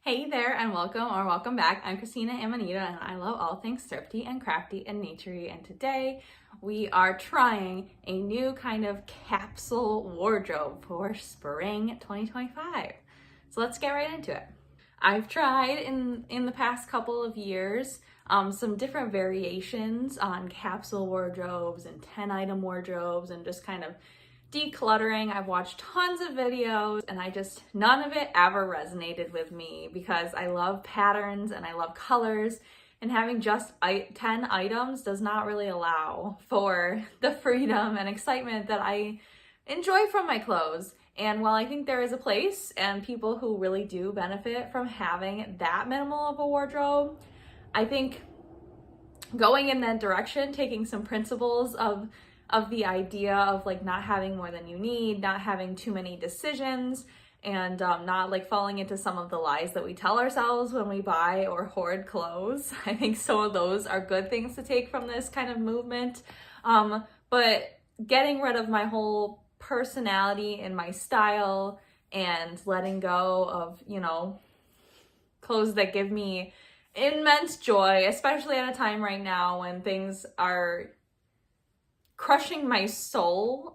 Hey there and welcome back. I'm Christina and I love all things thrifty and crafty and naturey, and today we are trying a new kind of capsule wardrobe for spring 2025. So let's get right into it. I've tried in the past couple of years some different variations on capsule wardrobes and 10-item wardrobes and just kind of decluttering. I've watched tons of videos and none of it ever resonated with me because I love patterns and I love colors, and having just 10 items does not really allow for the freedom and excitement that I enjoy from my clothes. And while I think there is a place and people who really do benefit from having that minimal of a wardrobe, I think going in that direction, taking some principles of the idea of like not having more than you need, not having too many decisions, and not like falling into some of the lies that we tell ourselves when we buy or hoard clothes. I think some of those are good things to take from this kind of movement. But getting rid of my whole personality and my style and letting go of, clothes that give me immense joy, especially at a time right now when things are crushing my soul,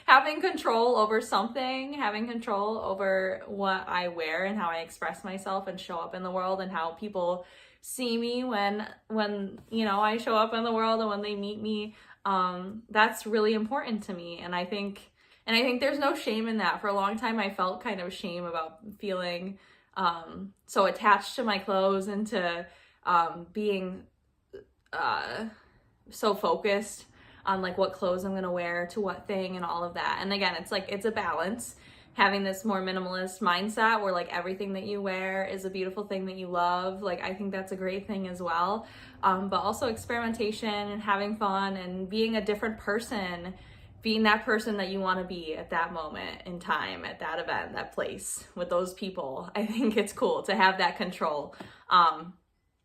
having control over something, having control over what I wear and how I express myself and show up in the world, and how people see me when I show up in the world and when they meet me. That's really important to me, and I think there's no shame in that. For a long time I felt kind of shame about feeling so attached to my clothes and to being so focused on like what clothes I'm gonna wear to what thing and all of that. And again, it's a balance, having this more minimalist mindset where like everything that you wear is a beautiful thing that you love. Like I think that's a great thing as well. But also experimentation and having fun and being a different person, being that person that you want to be at that moment in time, at that event, that place, with those people. I think it's cool to have that control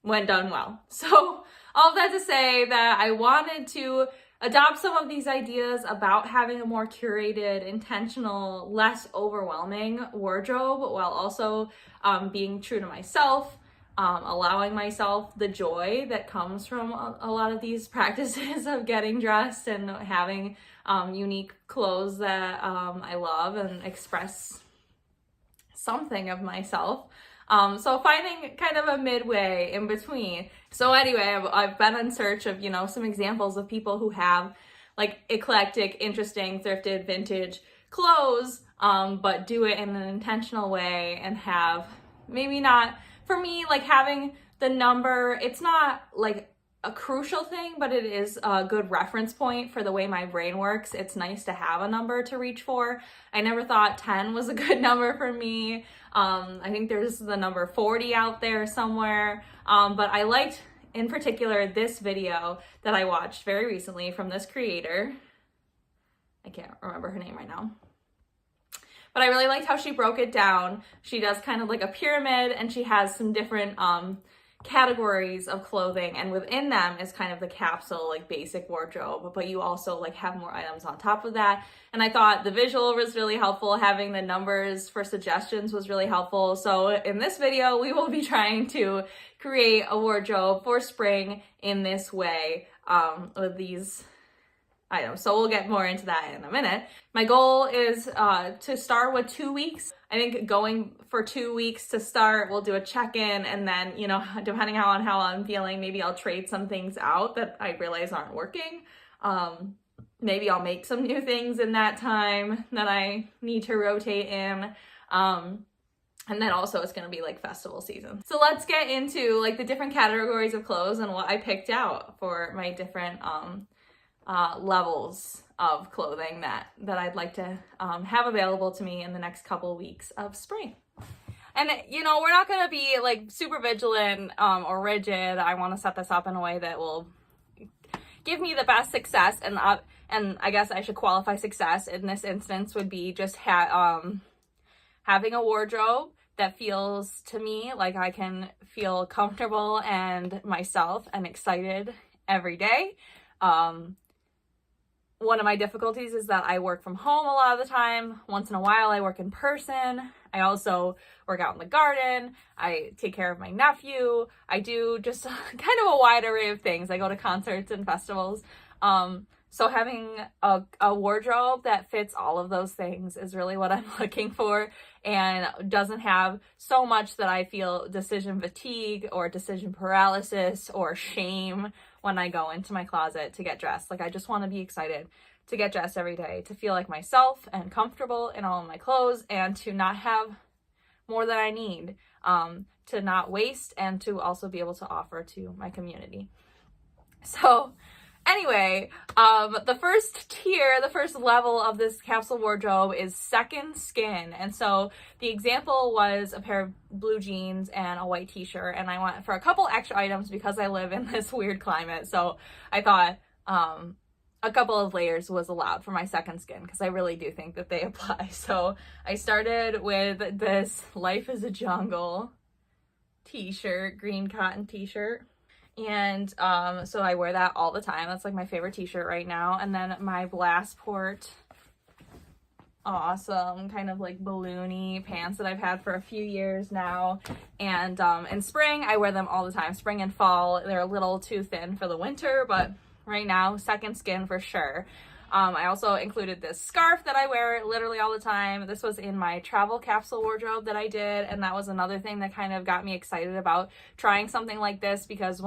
when done well. So all of that to say that I wanted to adopt some of these ideas about having a more curated, intentional, less overwhelming wardrobe, while also being true to myself, allowing myself the joy that comes from a lot of these practices of getting dressed and having unique clothes that I love and express something of myself. So finding kind of a midway in between. So anyway, I've been in search of, some examples of people who have like eclectic, interesting, thrifted, vintage clothes, but do it in an intentional way and have maybe not, for me, like having the number, it's not like a crucial thing, but it is a good reference point for the way my brain works. It's nice to have a number to reach for. I never thought 10 was a good number for me. I think there's the number 40 out there somewhere. But I liked in particular this video that I watched very recently from this creator. I can't remember her name right now. But I really liked how she broke it down. She does kind of like a pyramid, and she has some different categories of clothing, and within them is kind of the capsule, like basic wardrobe, but you also like have more items on top of that. And I thought the visual was really helpful. Having the numbers for suggestions was really helpful. So in this video, we will be trying to create a wardrobe for spring in this way, with these items. So we'll get more into that in a minute. My goal is to start with 2 weeks. I think going for 2 weeks to start, we'll do a check-in, and then, depending on how I'm feeling, maybe I'll trade some things out that I realize aren't working. Maybe I'll make some new things in that time that I need to rotate in. And then also it's going to be like festival season. So let's get into like the different categories of clothes and what I picked out for my different levels of clothing that I'd like to have available to me in the next couple weeks of spring. And we're not going to be like super vigilant or rigid. I want to set this up in a way that will give me the best success, and I guess I should qualify success in this instance would be just having a wardrobe that feels to me like I can feel comfortable and myself and excited every day. One of my difficulties is that I work from home a lot of the time. Once in a while I work in person. I also work out in the garden. I take care of my nephew. I do just kind of a wide array of things. I go to concerts and festivals. So having a wardrobe that fits all of those things is really what I'm looking for, and doesn't have so much that I feel decision fatigue or decision paralysis or shame when I go into my closet to get dressed. Like, I just want to be excited to get dressed every day, to feel like myself and comfortable in all of my clothes, and to not have more than I need, to not waste, and to also be able to offer to my community. So anyway, the first tier, the first level of this capsule wardrobe is second skin. And so the example was a pair of blue jeans and a white t-shirt. And I went for a couple extra items because I live in this weird climate. So I thought a couple of layers was allowed for my second skin, because I really do think that they apply. So I started with this Life is a Jungle t-shirt, green cotton t-shirt. And so I wear that all the time. That's like my favorite t-shirt right now. And then my Blastport awesome kind of like balloony pants that I've had for a few years now. And in spring, I wear them all the time. Spring and fall, they're a little too thin for the winter, but right now, second skin for sure. I also included this scarf that I wear literally all the time. This was in my travel capsule wardrobe that I did, and that was another thing that kind of got me excited about trying something like this, because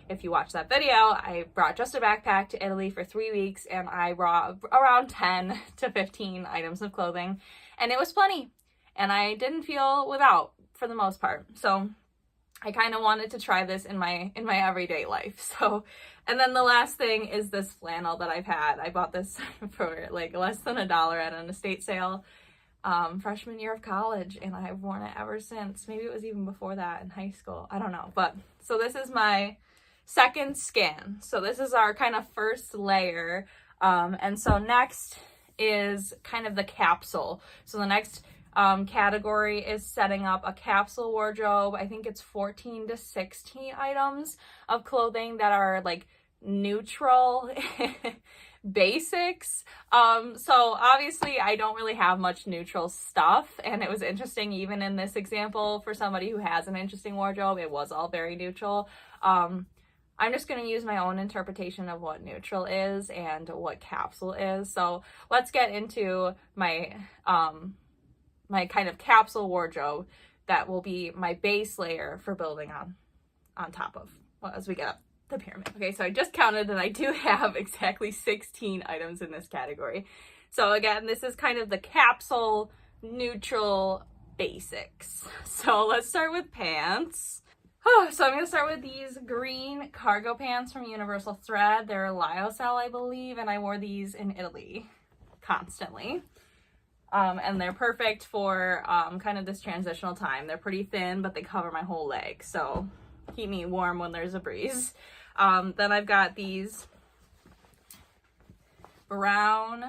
if you watch that video, I brought just a backpack to Italy for 3 weeks, and I brought around 10 to 15 items of clothing, and it was plenty, and I didn't feel without for the most part. So I kind of wanted to try this in my everyday life. So, and then the last thing is this flannel that I've had. I bought this for like less than $1 at an estate sale freshman year of college, and I've worn it ever since. Maybe it was even before that in high school. I don't know. But so this is my second skin. So this is our kind of first layer. And so next is kind of the capsule. So the next category is setting up a capsule wardrobe. I think it's 14 to 16 items of clothing that are like neutral basics. So obviously I don't really have much neutral stuff, and it was interesting even in this example for somebody who has an interesting wardrobe, it was all very neutral. I'm just going to use my own interpretation of what neutral is and what capsule is. So let's get into my my kind of capsule wardrobe that will be my base layer for building on top of, well, as we get up the pyramid. Okay, so I just counted, and I do have exactly 16 items in this category. So again, this is kind of the capsule neutral basics. So let's start with pants. So I'm going to start with these green cargo pants from Universal Thread. They're lyocell, I believe, and I wore these in Italy constantly. And they're perfect for kind of this transitional time. They're pretty thin, but they cover my whole leg, so keep me warm when there's a breeze. Then I've got these brown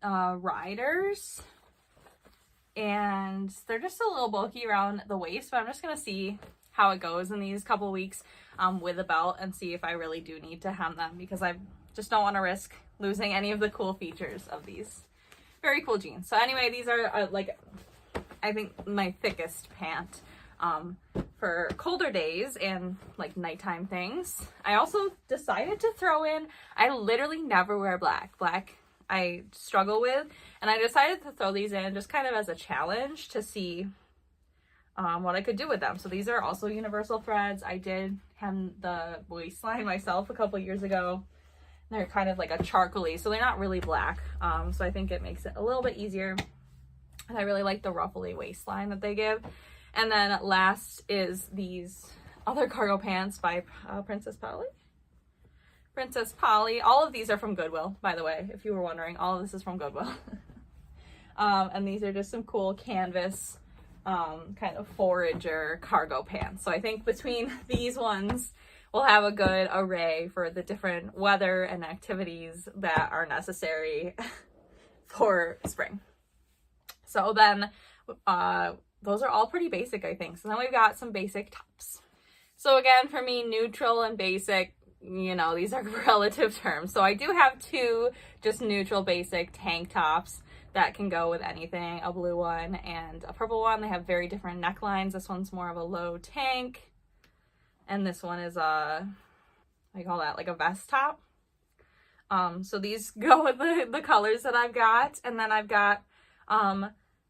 riders, and they're just a little bulky around the waist, but I'm just going to see how it goes in these couple weeks with a belt, and see if I really do need to hem them, because I just don't want to risk losing any of the cool features of these very cool jeans. So anyway, these are like, I think my thickest pant for colder days and like nighttime things. I also decided to throw in, I literally never wear black. Black I struggle with, and I decided to throw these in just kind of as a challenge to see what I could do with them. So these are also Universal Threads. I did hem the waistline myself a couple years ago. They're kind of like a charcoaly, so they're not really black. So I think it makes it a little bit easier. And I really like the ruffly waistline that they give. And then last is these other cargo pants by Princess Polly. Princess Polly. All of these are from Goodwill, by the way, if you were wondering. All of this is from Goodwill. And these are just some cool canvas kind of forager cargo pants. So I think between these ones, we'll have a good array for the different weather and activities that are necessary for spring. So then those are all pretty basic, I think. So then we've got some basic tops. So again, for me, neutral and basic, you know, these are relative terms. So I do have two just neutral basic tank tops that can go with anything, a blue one and a purple one. They have very different necklines. This one's more of a low tank, and this one is a, what do you call that, like a vest top. So these go with the colors that I've got. And then I've got,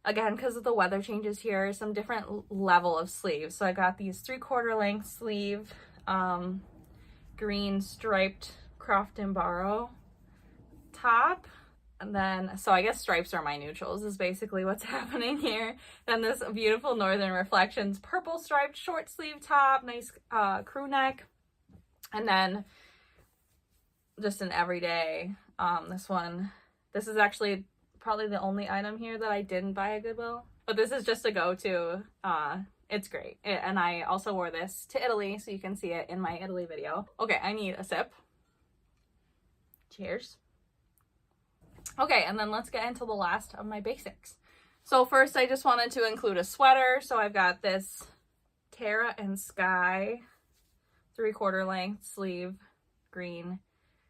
again, because of the weather changes here, some different level of sleeves. So I got these 3/4 length sleeve, green striped Craft and Borrow top. And then, so I guess stripes are my neutrals is basically what's happening here. Then this beautiful Northern Reflections purple striped short sleeve top, nice crew neck. And then just an everyday, this is actually probably the only item here that I didn't buy at Goodwill, but this is just a go-to. It's great. And I also wore this to Italy, so you can see it in my Italy video. Okay, I need a sip. Cheers. Okay, and then let's get into the last of my basics. So first I just wanted to include a sweater. So I've got this Terra and Sky 3/4 length sleeve green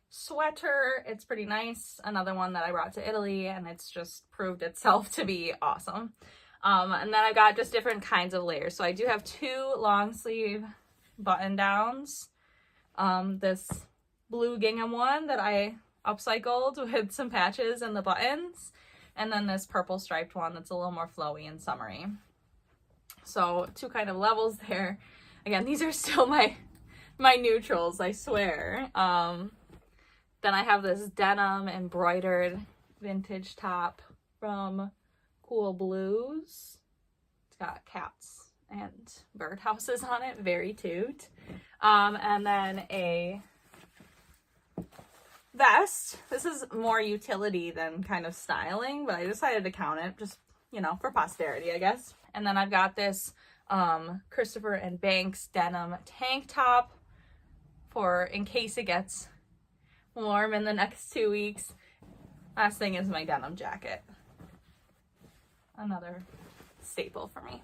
sweater. It's pretty nice. Another one that I brought to Italy, and it's just proved itself to be awesome. And then I got just different kinds of layers. So I do have 2 long sleeve button downs. This blue gingham one that I upcycled with some patches and the buttons, and then this purple striped one that's a little more flowy and summery. So 2 kind of levels there. Again, these are still my neutrals, I swear. Then I have this denim embroidered vintage top from Cool Blues. It's got cats and birdhouses on it, very cute. And then a vest. This is more utility than kind of styling, but I decided to count it just, you know, for posterity, I guess. And then I've got this Christopher and Banks denim tank top for in case it gets warm in the next 2 weeks. Last thing is my denim jacket. Another staple for me.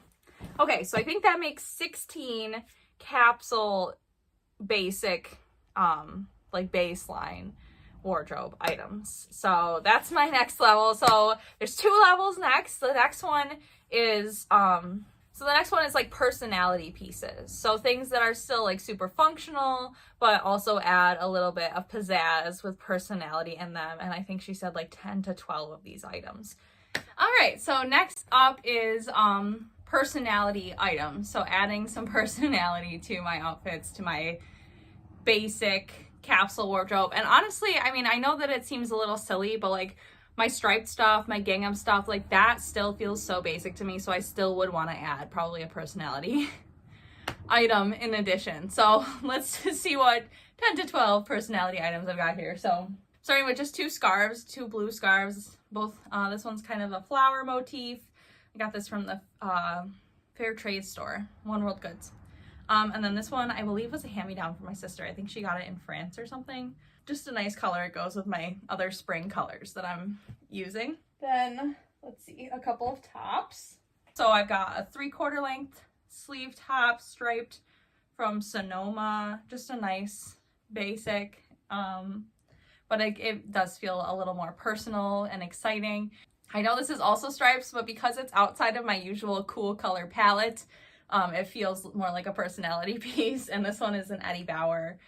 Okay, so I think that makes 16 capsule basic, like baseline wardrobe items. So that's my next level. So there's 2 levels next. The next one is like personality pieces. So things that are still like super functional, but also add a little bit of pizzazz with personality in them. And I think she said like 10 to 12 of these items. All right, so next up is personality items. So adding some personality to my outfits, to my basic capsule wardrobe. And honestly, I mean, I know that it seems a little silly, but like my striped stuff, my gingham stuff, like that still feels so basic to me. So I still would want to add probably a personality item in addition. So let's just see what 10 to 12 personality items I've got here. So starting with just 2 scarves, 2 blue scarves, both, this one's kind of a flower motif. I got this from the Fair Trade store, One World Goods. And then this one, I believe, was a hand-me-down from my sister. I think she got it in France or something. Just a nice color. It goes with my other spring colors that I'm using. Then, let's see, a couple of tops. So I've got a 3/4 length sleeve top striped from Sonoma. Just a nice basic, but it does feel a little more personal and exciting. I know this is also stripes, but because it's outside of my usual cool color palette, it feels more like a personality piece. And this one is an Eddie Bauer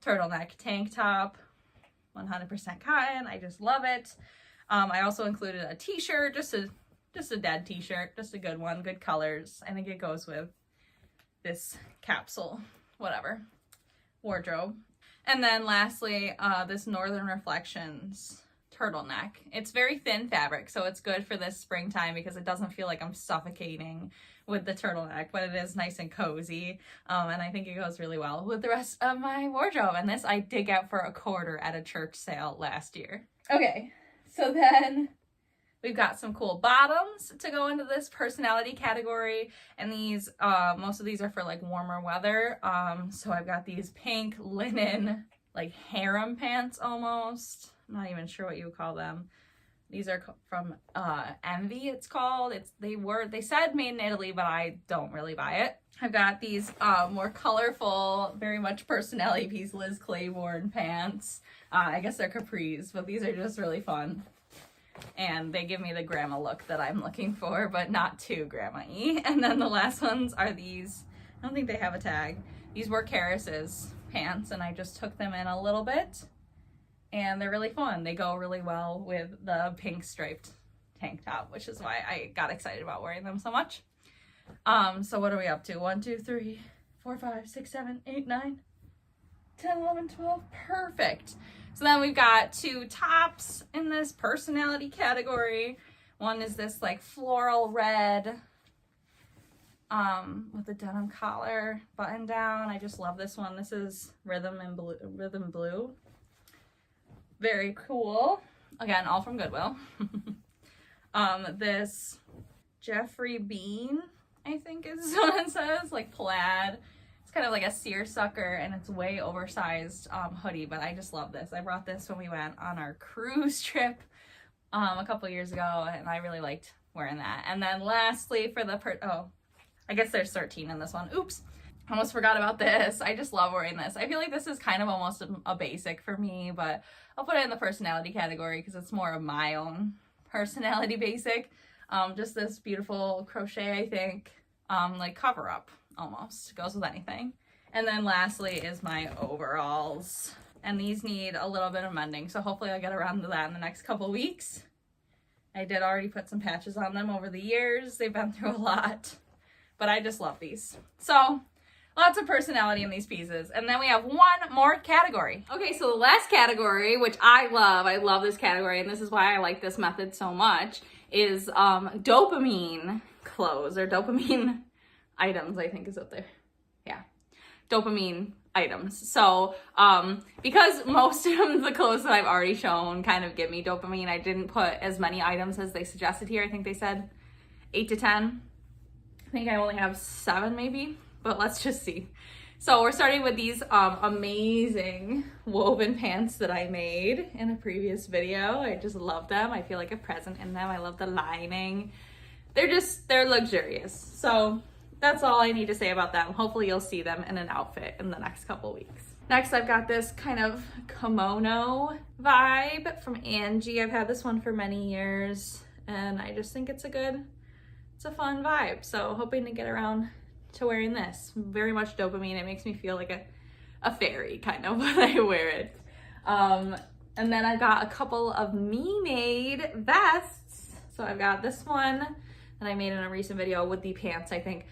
turtleneck tank top, 100% cotton. I just love it. I also included a t-shirt, just a dead t-shirt, just a good one, good colors. I think it goes with this capsule, whatever, wardrobe. And then lastly, this Northern Reflections turtleneck. It's very thin fabric, so it's good for this springtime because it doesn't feel like I'm suffocating with the turtleneck, but it is nice and cozy. And I think it goes really well with the rest of my wardrobe. And this I did get for $1/4 at a church sale last year. Okay, so then we've got some cool bottoms to go into this personality category. And these, most of these are for like warmer weather. So I've got these pink linen, like harem pants almost. I'm not even sure what you would call them. These are from Envy, it's called. They said made in Italy, but I don't really buy it. I've got these more colorful, very much personality piece Liz Claiborne pants. I guess they're capris, but these are just really fun. and they give me the grandma look that I'm looking for, but not too grandma-y. And then the last ones are these, I don't think they have a tag. These were Karis's pants, and I just took them in a little bit, and they're really fun. They go really well with the pink striped tank top, which is why I got excited about wearing them so much. So what are we up to? 1, 2, 3, 4, 5, 6, 7, 8, 9, 10, 11, 12. Perfect. So then we've got 2 tops in this personality category. One is this like floral red with a denim collar button down. I just love this one. This is Rhythm Blue. Very cool. Again, all from Goodwill. This Jeffrey Bean, I think is what it says, like plaid. Kind of like a seersucker, and it's way oversized hoodie, but I just love this. I brought this when we went on our cruise trip a couple years ago, and I really liked wearing that. And then lastly for the I guess there's 13 in this one. Oops, almost forgot about this. I just love wearing this. I feel like this is kind of almost a basic for me, but I'll put it in the personality category because it's more of my own personality basic. Just this beautiful crochet, I think, like cover up. Almost goes with anything. And then lastly is my overalls, and these need a little bit of mending, so hopefully I'll get around to that in the next couple weeks. I did already put some patches on them over the years. They've been through a lot, but I just love these. So lots of personality in these pieces. And then we have one more category. Okay, so the last category, which I love this category, and this is why I like this method so much, is dopamine clothes, or dopamine items, I think is up there. Yeah, dopamine items. So because most of the clothes that I've already shown kind of give me dopamine, I didn't put as many items as they suggested here. I think they said 8 to 10. I think I only have 7 maybe, but let's just see. So we're starting with these amazing woven pants that I made in a previous video. I just love them. I feel like a present in them. I love the lining. They're luxurious. So that's all I need to say about them. Hopefully you'll see them in an outfit in the next couple weeks. Next, I've got this kind of kimono vibe from Angie. I've had this one for many years, and I just think it's a fun vibe. So hoping to get around to wearing this. Very much dopamine. It makes me feel like a fairy kind of when I wear it. And then I've got a couple of me-made vests. So I've got this one that I made in a recent video with the pants, I think.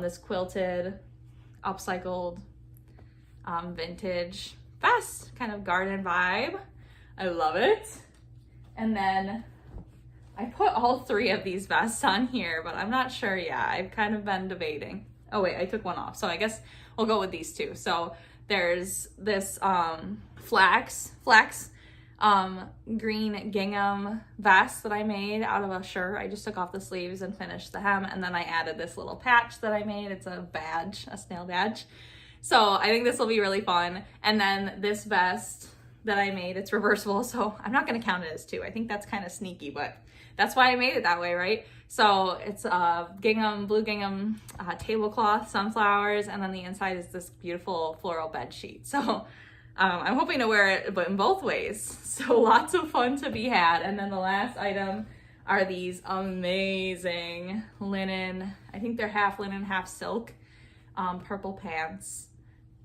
This quilted, upcycled, vintage vest, kind of garden vibe. I love it. And then I put all 3 of these vests on here, but I'm not sure yet. I've kind of been debating. Oh wait, I took one off. So I guess we'll go with these 2. So there's this flax green gingham vest that I made out of a shirt. I just took off the sleeves and finished the hem, and then I added this little patch that I made. It's a badge, a snail badge. So I think this will be really fun. And then this vest that I made, it's reversible, so I'm not gonna count it as 2. I think that's kind of sneaky, but that's why I made it that way, right? So it's blue gingham tablecloth, sunflowers, and then the inside is this beautiful floral bed sheet. So I'm hoping to wear it, but in both ways. So lots of fun to be had. And then the last item are these amazing linen, I think they're half linen, half silk, purple pants.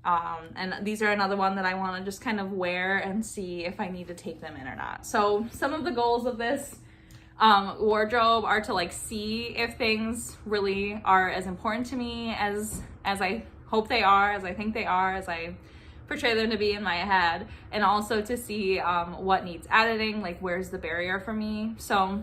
And these are another one that I want to just kind of wear and see if I need to take them in or not. So some of the goals of this wardrobe are to like see if things really are as important to me as I hope they are, as I think they are, as I portray them to be in my head, and also to see what needs editing, like where's the barrier for me. So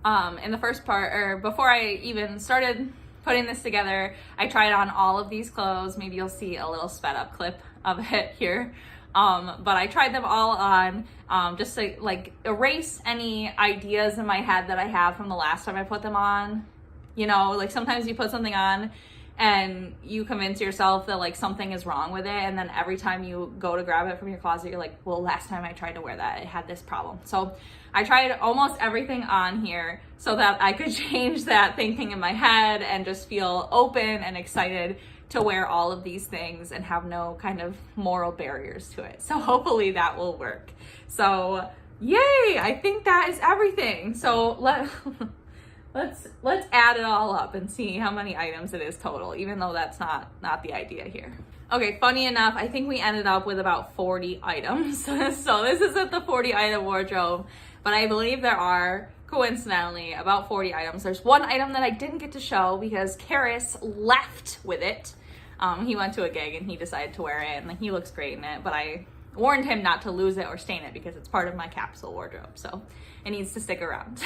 in the first part, or before I even started putting this together, I tried on all of these clothes. Maybe you'll see a little sped up clip of it here. But I tried them all on just to like erase any ideas in my head that I have from the last time I put them on. You know, like sometimes you put something on and you convince yourself that like something is wrong with it, and then every time you go to grab it from your closet, you're like, well, last time I tried to wear that, it had this problem. So I tried almost everything on here so that I could change that thinking in my head and just feel open and excited to wear all of these things and have no kind of moral barriers to it. So hopefully that will work. So yay, I think that is everything. So let's add it all up and see how many items it is total, even though that's not the idea here. Okay, funny enough, I think we ended up with about 40 items. So this isn't the 40 item wardrobe, but I believe there are, coincidentally, about 40 items. There's one item that I didn't get to show because Karis left with it. He went to a gig and he decided to wear it, and he looks great in it, but I warned him not to lose it or stain it because it's part of my capsule wardrobe, so it needs to stick around.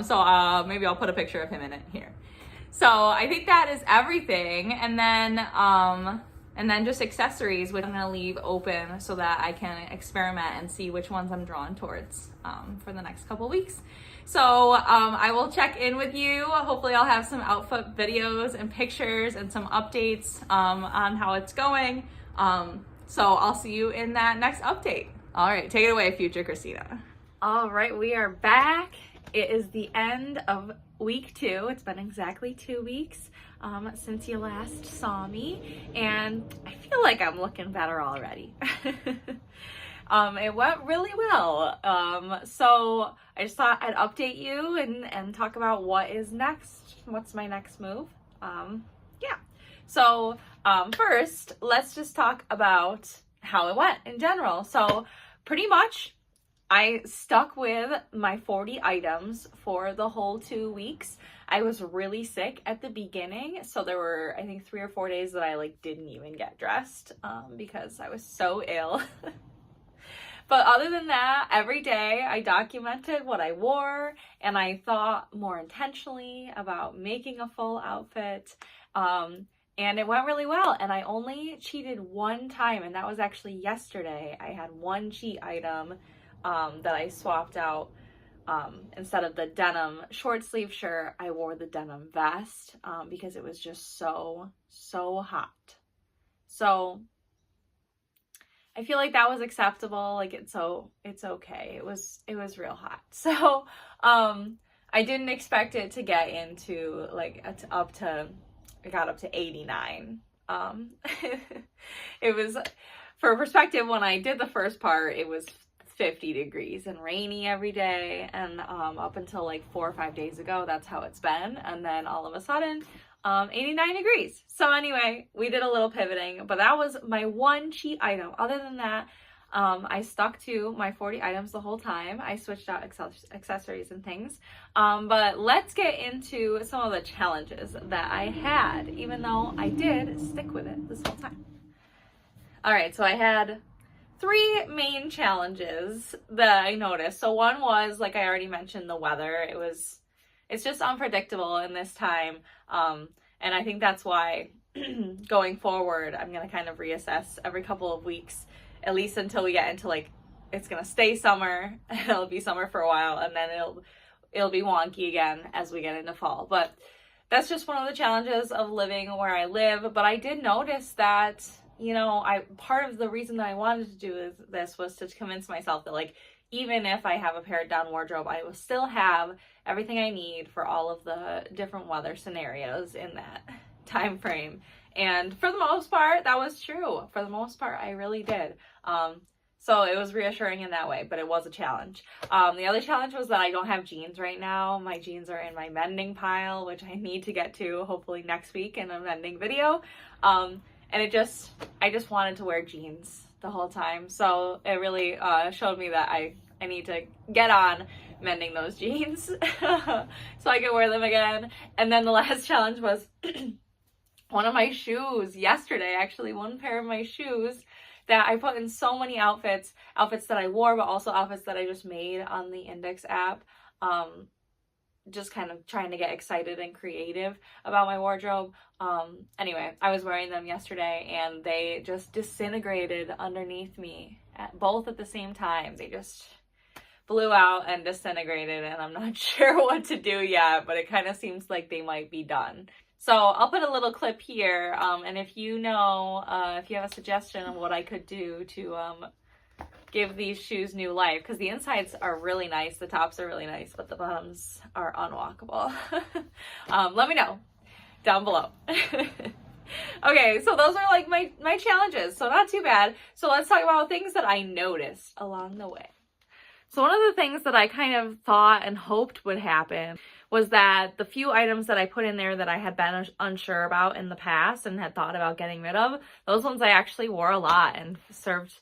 So maybe I'll put a picture of him in it here. So I think that is everything, and then just accessories, which I'm gonna leave open so that I can experiment and see which ones I'm drawn towards for the next couple weeks. So I will check in with you. Hopefully I'll have some outfit videos and pictures and some updates on how it's going. So I'll see you in that next update. All right, take it away, future Christina. All right, we are back. It is the end of week 2. It's been exactly 2 weeks since you last saw me, and I feel like I'm looking better already. It went really well. So I just thought I'd update you and talk about what is next. What's my next move? Yeah. So first, let's just talk about how it went in general. So pretty much I stuck with my 40 items for the whole 2 weeks. I was really sick at the beginning, so there were, I think, 3 or 4 days that I didn't even get dressed because I was so ill. But other than that, every day I documented what I wore, and I thought more intentionally about making a full outfit. And it went really well, and I only cheated one time, and that was actually yesterday. I had one cheat item that I swapped out. Instead of the denim short sleeve shirt, I wore the denim vest because it was just so hot. So I feel like that was acceptable. It's okay. It was real hot. So I didn't expect it to get into it got up to 89. It was, for perspective, when I did the first part, it was 50 degrees and rainy every day, and up until 4 or 5 days ago, that's how it's been, and then all of a sudden 89 degrees. So anyway, we did a little pivoting, but that was my one cheat item. Other than that, I stuck to my 40 items the whole time. I switched out accessories and things, but let's get into some of the challenges that I had, even though I did stick with it this whole time. All right, so I had 3 main challenges that I noticed. So one was, like I already mentioned, the weather. It's just unpredictable in this time. And I think that's why going forward, I'm going to kind of reassess every couple of weeks, at least until we get into it's going to stay summer. It'll be summer for a while, and then it'll be wonky again as we get into fall. But that's just one of the challenges of living where I live. But I did notice that, part of the reason that I wanted to do this was to convince myself that even if I have a pared down wardrobe, I will still have everything I need for all of the different weather scenarios in that time frame. And for the most part, that was true. For the most part, I really did. So it was reassuring in that way, but it was a challenge. The other challenge was that I don't have jeans right now. My jeans are in my mending pile, which I need to get to hopefully next week in a mending video. And I just wanted to wear jeans the whole time. So it really showed me that I need to get on mending those jeans so I can wear them again. And then the last challenge was one of my shoes yesterday, actually, one pair of my shoes that I put in so many outfits that I wore, but also outfits that I just made on the Index app. Just kind of trying to get excited and creative about my wardrobe. Anyway, I was wearing them yesterday and they just disintegrated underneath me both at the same time. They just blew out and disintegrated, and I'm not sure what to do yet, but it kind of seems like they might be done. So I'll put a little clip here, and if you know, if you have a suggestion of what I could do to give these shoes new life, because the insides are really nice, the tops are really nice, but the bottoms are unwalkable. Let me know down below. Okay, so those are my challenges, so not too bad. So let's talk about things that I noticed along the way. So one of the things that I kind of thought and hoped would happen was that the few items that I put in there that I had been unsure about in the past and had thought about getting rid of, those ones I actually wore a lot and served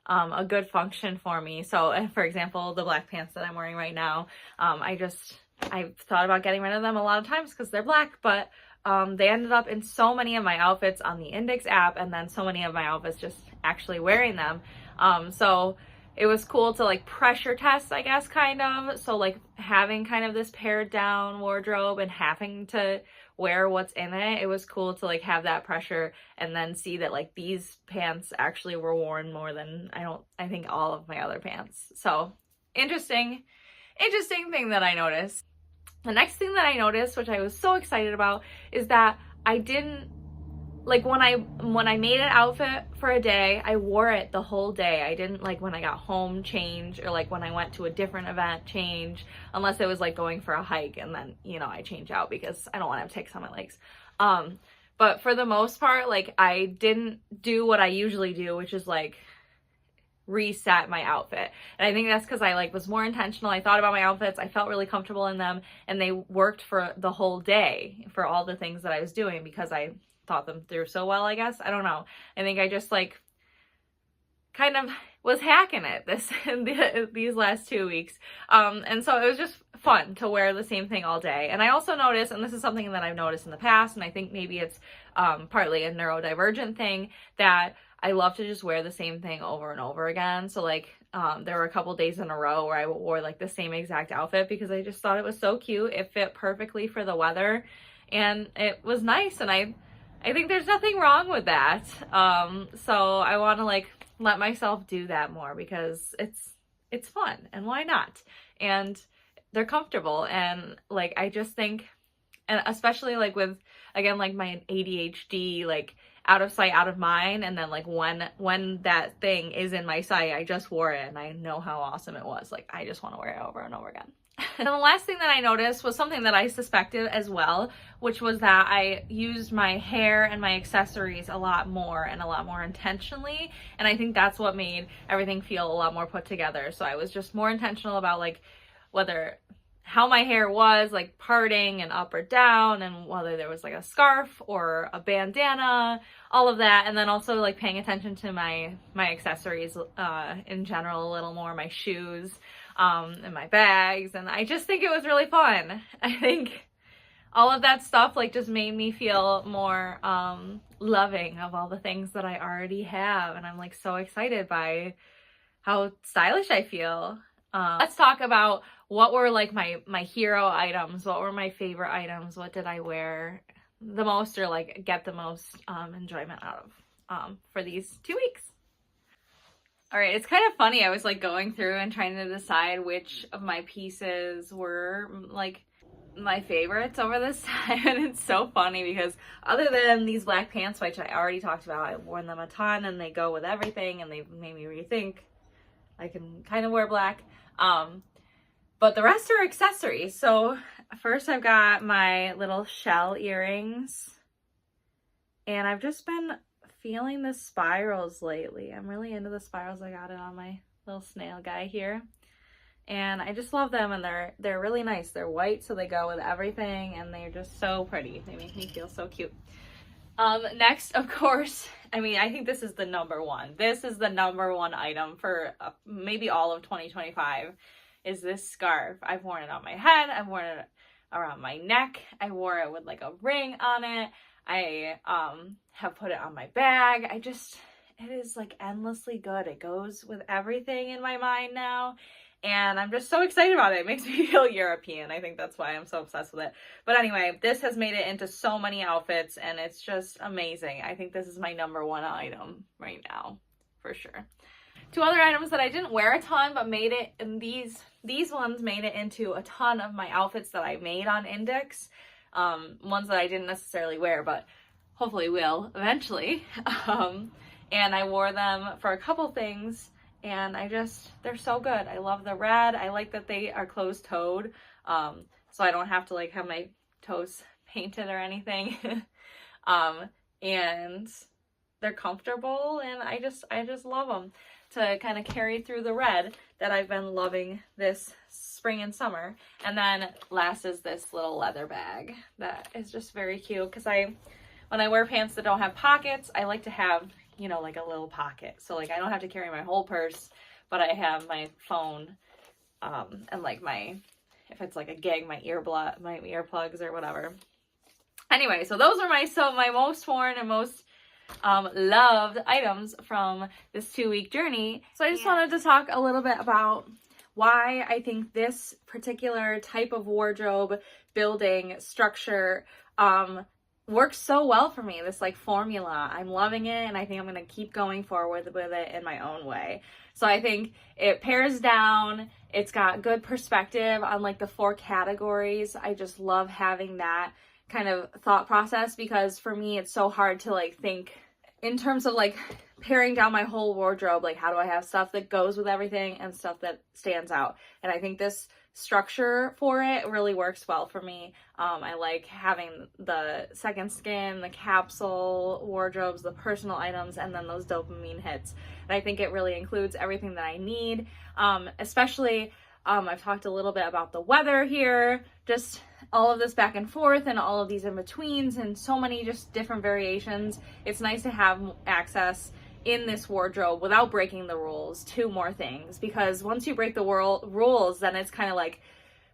a good function for me. So for example, the black pants that I'm wearing right now, I've thought about getting rid of them a lot of times because they're black, but they ended up in so many of my outfits on the Index app, and then so many of my outfits just actually wearing them. So it was cool to like pressure test, I guess, kind of. So like having kind of this pared down wardrobe and having to wear what's in it, it was cool to like have that pressure and then see that like these pants actually were worn more than I think all of my other pants. So interesting thing that I noticed. The next thing that I noticed, which I was so excited about, is that I didn't, like when I made an outfit for a day, I wore it the whole day. I didn't like when I got home change, or like when I went to a different event change, unless it was like going for a hike and then, you know, I change out because I don't want to have ticks on my legs. But for the most part, like I didn't do what I usually do, which is like reset my outfit. And I think that's because I like was more intentional. I thought about my outfits, I felt really comfortable in them, and they worked for the whole day for all the things that I was doing because I thought them through so well, I guess. I don't know. I think I just like kind of was hacking it these last 2 weeks. And so it was just fun to wear the same thing all day. And I also noticed, and this is something that I've noticed in the past, and I think maybe it's partly a neurodivergent thing, that I love to just wear the same thing over and over again. So like there were a couple days in a row where I wore like the same exact outfit because I just thought it was so cute. It fit perfectly for the weather and it was nice, and I think there's nothing wrong with that. So I want to like let myself do that more because it's fun, and why not? And they're comfortable, and like I just think, and especially like with, again, like my ADHD, like out of sight, out of mind, and then like when that thing is in my sight, I just wore it and I know how awesome it was. Like I just want to wear it over and over again. And the last thing that I noticed was something that I suspected as well, which was that I used my hair and my accessories a lot more and a lot more intentionally. And I think that's what made everything feel a lot more put together. So I was just more intentional about like how my hair was, like parting and up or down, and whether there was like a scarf or a bandana, all of that. And then also like paying attention to my accessories in general a little more, my shoes and my bags. And I just think it was really fun. I think all of that stuff like just made me feel more loving of all the things that I already have. And I'm like so excited by how stylish I feel. Let's talk about what were like my hero items. What were my favorite items? What did I wear the most, or like get the most enjoyment out of for these 2 weeks? All right, it's kind of funny. I was like going through and trying to decide which of my pieces were like my favorites over this time. And it's so funny because other than these black pants, which I already talked about, I've worn them a ton and they go with everything and they've made me rethink I can kind of wear black. But the rest are accessories. So first I've got my little shell earrings, and I've just been feeling the spirals lately. I'm really into the spirals. I got it on my little snail guy here, and I just love them, and they're really nice. They're white, so they go with everything, and they're just so pretty. They make me feel so cute. Next, of course, I mean, I think this is the number one. This is the number one item for maybe all of 2025 is this scarf. I've worn it on my head. I've worn it around my neck. I wore it with like a ring on it. I have put it on my bag. It is like endlessly good. It goes with everything in my mind now. And I'm just so excited about it. It makes me feel European. I think that's why I'm so obsessed with it. But anyway, this has made it into so many outfits, and it's just amazing. I think this is my number one item right now, for sure. Two other items that I didn't wear a ton, but made it, and these ones made it into a ton of my outfits that I made on Index. Ones that I didn't necessarily wear, but hopefully will eventually. And I wore them for a couple things. And they're so good. I love the red. I like that they are closed-toed, so I don't have to like have my toes painted or anything. And they're comfortable, and I just love them to kind of carry through the red that I've been loving this spring and summer. And then last is this little leather bag that is just very cute, because when I wear pants that don't have pockets, I like to have, you know, like a little pocket. So like I don't have to carry my whole purse, but I have my phone, and like if it's like a gig, my earplugs or whatever. Anyway, so those are my most worn and most loved items from this 2-week journey. So I just wanted to talk a little bit about why I think this particular type of wardrobe building structure works so well for me, this like formula. I'm loving it, and I think I'm going to keep going forward with it in my own way. So I think it pares down, it's got good perspective on like the 4 categories. I just love having that kind of thought process, because for me it's so hard to like think in terms of like paring down my whole wardrobe. Like, how do I have stuff that goes with everything and stuff that stands out? And I think this structure for it really works well for me. I like having the second skin, the capsule wardrobes, the personal items, and then those dopamine hits. And I think it really includes everything that I need. Especially, I've talked a little bit about the weather here, just all of this back and forth and all of these in-betweens and so many just different variations. It's nice to have access in this wardrobe without breaking the rules to more things, because once you break the rules, then it's kind of like,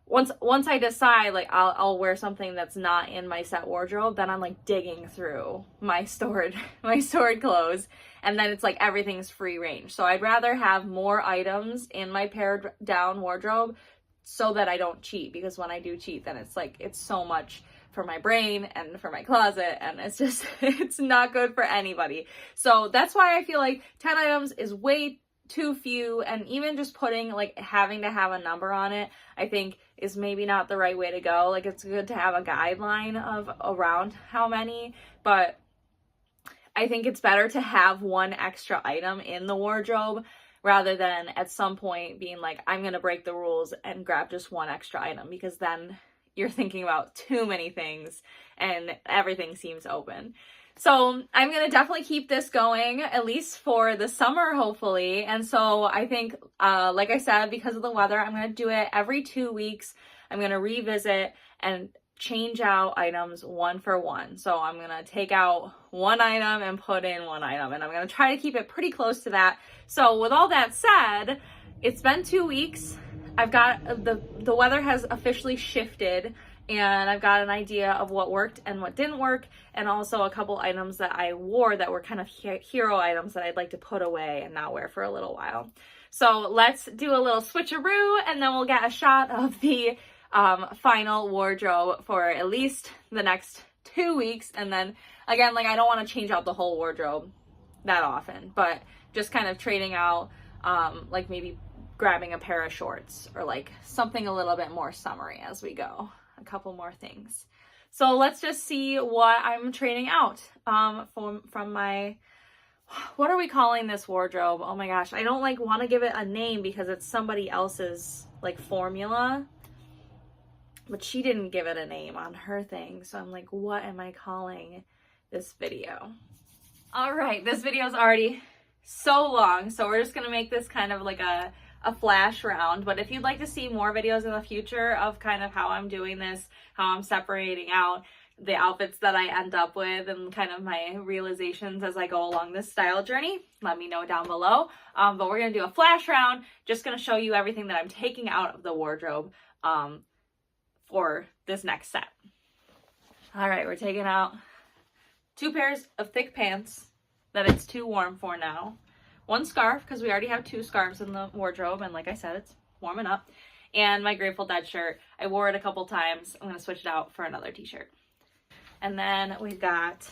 once I decide like I'll wear something that's not in my set wardrobe, then I'm like digging through my stored clothes, and then it's like everything's free range. So I'd rather have more items in my pared down wardrobe so that I don't cheat, because when I do cheat, then it's like it's so much for my brain and for my closet, and it's just it's not good for anybody. So that's why I feel like 10 items is way too few, and even just putting like having to have a number on it, I think is maybe not the right way to go. Like, it's good to have a guideline of around how many, but I think it's better to have one extra item in the wardrobe rather than at some point being like, I'm gonna break the rules and grab just one extra item, because then you're thinking about too many things and everything seems open. So I'm going to definitely keep this going, at least for the summer, hopefully. And so I think, like I said, because of the weather, I'm going to do it every 2 weeks. I'm going to revisit and change out items one for one. So I'm going to take out one item and put in one item, and I'm going to try to keep it pretty close to that. So with all that said, it's been 2 weeks. I've got the weather has officially shifted, and I've got an idea of what worked and what didn't work, and also a couple items that I wore that were kind of hero items that I'd like to put away and not wear for a little while. So let's do a little switcheroo, and then we'll get a shot of the final wardrobe for at least the next 2 weeks. And then again, like, I don't want to change out the whole wardrobe that often, but just kind of trading out, like maybe grabbing a pair of shorts or like something a little bit more summery as we go. A couple more things. So let's just see what I'm trading out from my, what are we calling this wardrobe? Oh my gosh, I don't like want to give it a name because it's somebody else's like formula, but she didn't give it a name on her thing. So I'm like, what am I calling this video? All right, this video is already so long, so we're just gonna make this kind of like a flash round. But if you'd like to see more videos in the future of kind of how I'm doing this, how I'm separating out the outfits that I end up with and kind of my realizations as I go along this style journey, let me know down below. But we're gonna do a flash round, just gonna show you everything that I'm taking out of the wardrobe for this next set. All right, we're taking out 2 pairs of thick pants that it's too warm for now. 1 scarf, because we already have 2 scarves in the wardrobe, and like I said, it's warming up. And my Grateful Dead shirt. I wore it a couple times. I'm going to switch it out for another t-shirt. And then we've got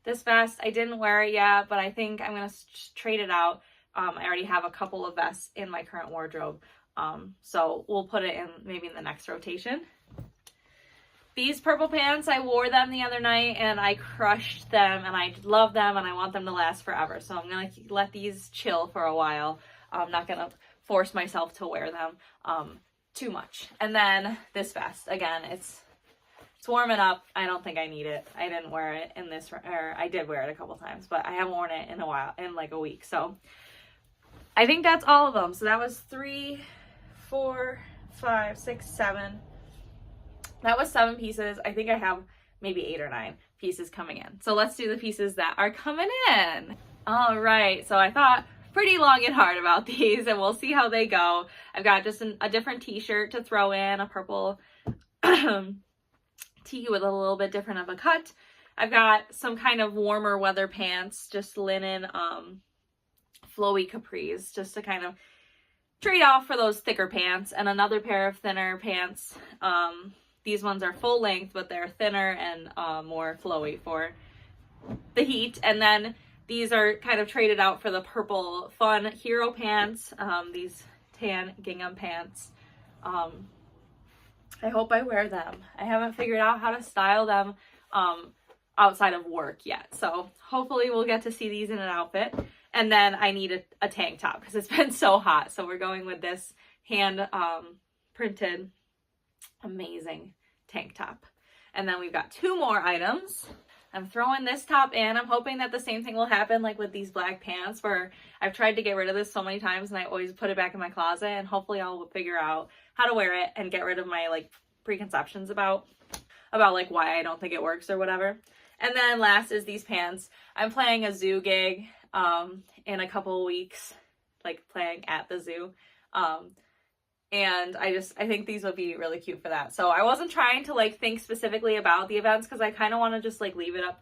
this vest. I didn't wear it yet, but I think I'm going to trade it out. I already have a couple of vests in my current wardrobe, so we'll put it in maybe in the next rotation. These purple pants, I wore them the other night and I crushed them, and I love them and I want them to last forever. So I'm going to let these chill for a while. I'm not going to force myself to wear them too much. And then this vest, again, it's It's warming up. I don't think I need it. I didn't wear it in this, or I did wear it a couple times, but I haven't worn it in a while, in like a week. So I think that's all of them. So that was 3, 4, 5, 6, 7. That was 7 pieces. I think I have maybe 8 or 9 pieces coming in. So let's do the pieces that are coming in. All right. So I thought pretty long and hard about these, and we'll see how they go. I've got just a different t-shirt to throw in, a purple tee with a little bit different of a cut. I've got some kind of warmer weather pants, just linen, flowy capris, just to kind of trade off for those thicker pants, and another pair of thinner pants. These ones are full length, but they're thinner and more flowy for the heat. And then these are kind of traded out for the purple fun hero pants, these tan gingham pants. I hope I wear them. I haven't figured out how to style them outside of work yet. So hopefully we'll get to see these in an outfit. And then I need a tank top because it's been so hot. So we're going with this hand printed amazing tank top. And then we've got 2 more items. I'm throwing this top in. I'm hoping that the same thing will happen like with these black pants, where I've tried to get rid of this so many times and I always put it back in my closet, and hopefully I'll figure out how to wear it and get rid of my like preconceptions about like why I don't think it works or whatever. And then last is these pants. I'm playing a zoo gig in a couple of weeks, like playing at the zoo. And I think these would be really cute for that. So I wasn't trying to like think specifically about the events because I kind of want to just like leave it up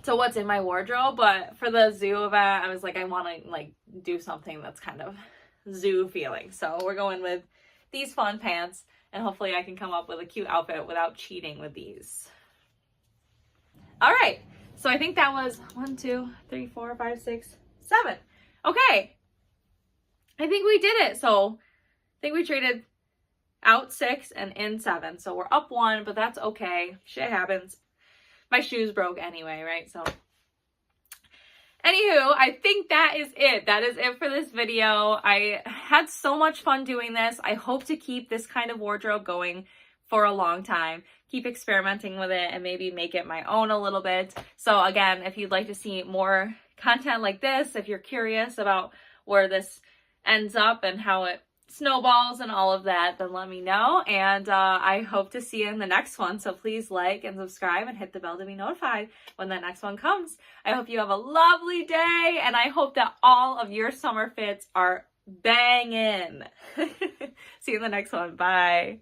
to what's in my wardrobe. But for the zoo event, I was like, I want to like do something that's kind of zoo feeling. So we're going with these fun pants, and hopefully I can come up with a cute outfit without cheating with these. All right. So I think that was 1, 2, 3, 4, 5, 6, 7. Okay. I think we did it. So I think we traded out 6 and in 7. So we're up 1, but that's okay. Shit happens. My shoes broke anyway, right? So anywho, I think that is it. That is it for this video. I had so much fun doing this. I hope to keep this kind of wardrobe going for a long time. Keep experimenting with it and maybe make it my own a little bit. So again, if you'd like to see more content like this, if you're curious about where this ends up and how it snowballs and all of that, then let me know. And I hope to see you in the next one. So please like and subscribe and hit the bell to be notified when the next one comes. I hope you have a lovely day, and I hope that all of your summer fits are banging. See you in the next one. Bye.